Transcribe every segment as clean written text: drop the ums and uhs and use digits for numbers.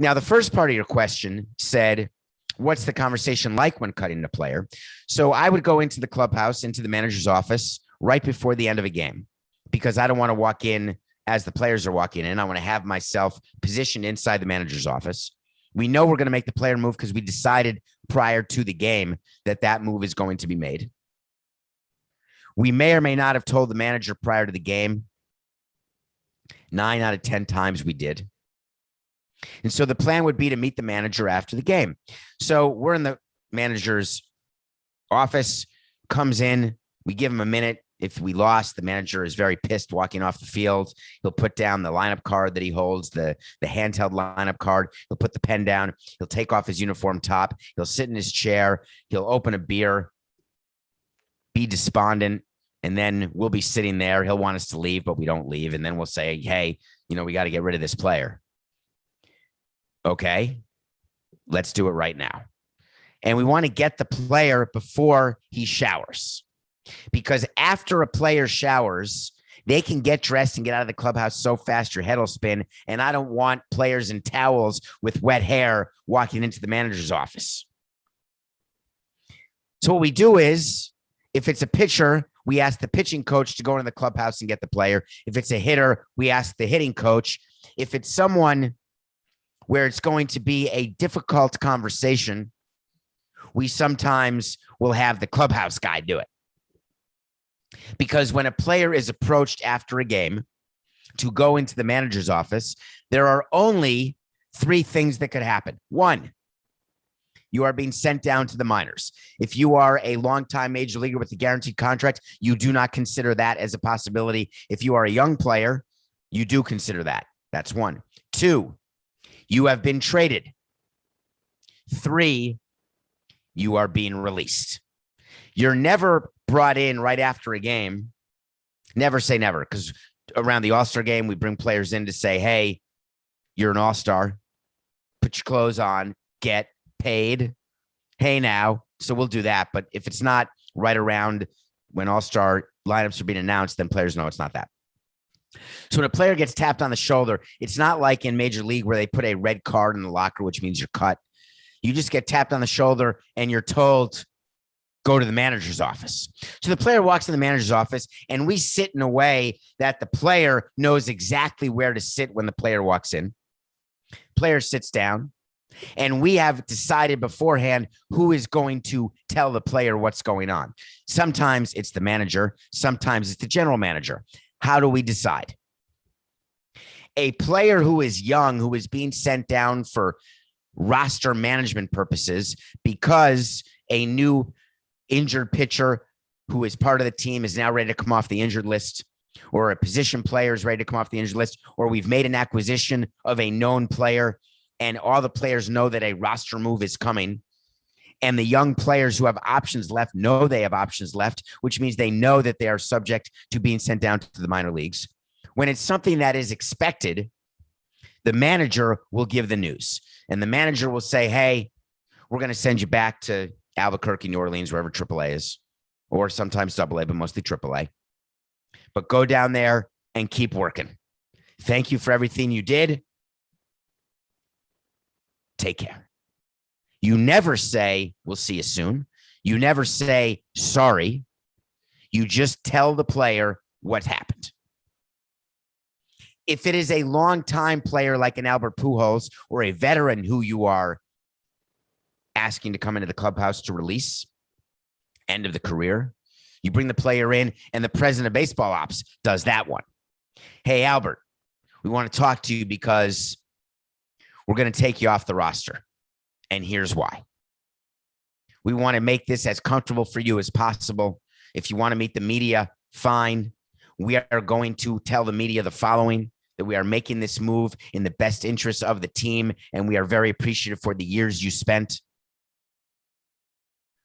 Now, the first part of your question said, what's the conversation like when cutting a player? So I would go into the clubhouse, into the manager's office right before the end of a game, because I don't want to walk in as the players are walking in. I want to have myself positioned inside the manager's office. We know we're going to make the player move because we decided prior to the game that that move is going to be made. We may or may not have told the manager prior to the game. 9 out of 10 times we did. And so the plan would be to meet the manager after the game. So we're in the manager's office, comes in, we give him a minute. If we lost, the manager is very pissed walking off the field. He'll put down the lineup card that he holds, the handheld lineup card. He'll put the pen down. He'll take off his uniform top. He'll sit in his chair. He'll open a beer, be despondent, and then we'll be sitting there. He'll want us to leave, but we don't leave. And then we'll say, hey, we got to get rid of this player. Okay, let's do it right now. And we want to get the player before he showers, because after a player showers, they can get dressed and get out of the clubhouse so fast your head will spin. And I don't want players in towels with wet hair walking into the manager's office. So what we do is, if it's a pitcher, we ask the pitching coach to go into the clubhouse and get the player. If it's a hitter, we ask the hitting coach. If it's someone where it's going to be a difficult conversation, we sometimes will have the clubhouse guy do it. Because when a player is approached after a game to go into the manager's office, there are only 3 things that could happen. 1, you are being sent down to the minors. If you are a longtime major leaguer with a guaranteed contract, you do not consider that as a possibility. If you are a young player, you do consider that. That's 1. 2, you have been traded. 3, you are being released. You're never brought in right after a game. Never say never, because around the All-Star game, we bring players in to say, hey, you're an All-Star. Put your clothes on, get paid. Hey, now. So we'll do that. But if it's not right around when All-Star lineups are being announced, then players know it's not that. So when a player gets tapped on the shoulder, it's not like in Major League where they put a red card in the locker, which means you're cut. You just get tapped on the shoulder and you're told, go to the manager's office. So the player walks in the manager's office and we sit in a way that the player knows exactly where to sit when the player walks in. Player sits down and we have decided beforehand who is going to tell the player what's going on. Sometimes it's the manager. Sometimes it's the general manager. How do we decide? A player who is young, who is being sent down for roster management purposes because a new injured pitcher who is part of the team is now ready to come off the injured list, or a position player is ready to come off the injured list, or we've made an acquisition of a known player and all the players know that a roster move is coming. And the young players who have options left know they have options left, which means they know that they are subject to being sent down to the minor leagues. When it's something that is expected, the manager will give the news. And the manager will say, hey, we're going to send you back to Albuquerque, New Orleans, wherever AAA is, or sometimes AA, but mostly AAA. But go down there and keep working. Thank you for everything you did. Take care. You never say, we'll see you soon. You never say, sorry. You just tell the player what happened. If it is a long-time player like an Albert Pujols or a veteran who you are asking to come into the clubhouse to release, end of the career, you bring the player in and the president of baseball ops does that one. Hey, Albert, we want to talk to you because we're going to take you off the roster. And here's why. We want to make this as comfortable for you as possible. If you want to meet the media, fine. We are going to tell the media the following, that we are making this move in the best interest of the team, and we are very appreciative for the years you spent.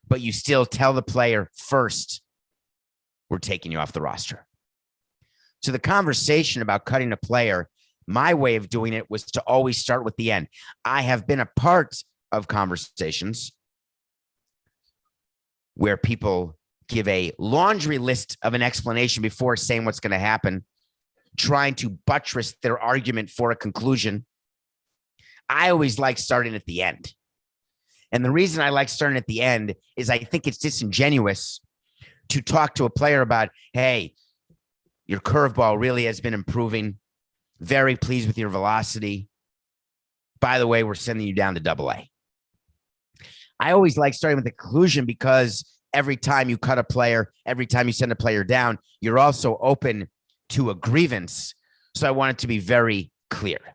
But you still tell the player first, we're taking you off the roster. So the conversation about cutting a player, my way of doing it was to always start with the end. I have been a part of conversations where people give a laundry list of an explanation before saying what's going to happen, trying to buttress their argument for a conclusion. I always like starting at the end. And the reason I like starting at the end is I think it's disingenuous to talk to a player about, hey, your curveball really has been improving. Very pleased with your velocity. By the way, we're sending you down to AA. I always like starting with the conclusion because every time you cut a player, every time you send a player down, you're also open to a grievance. So I want it to be very clear.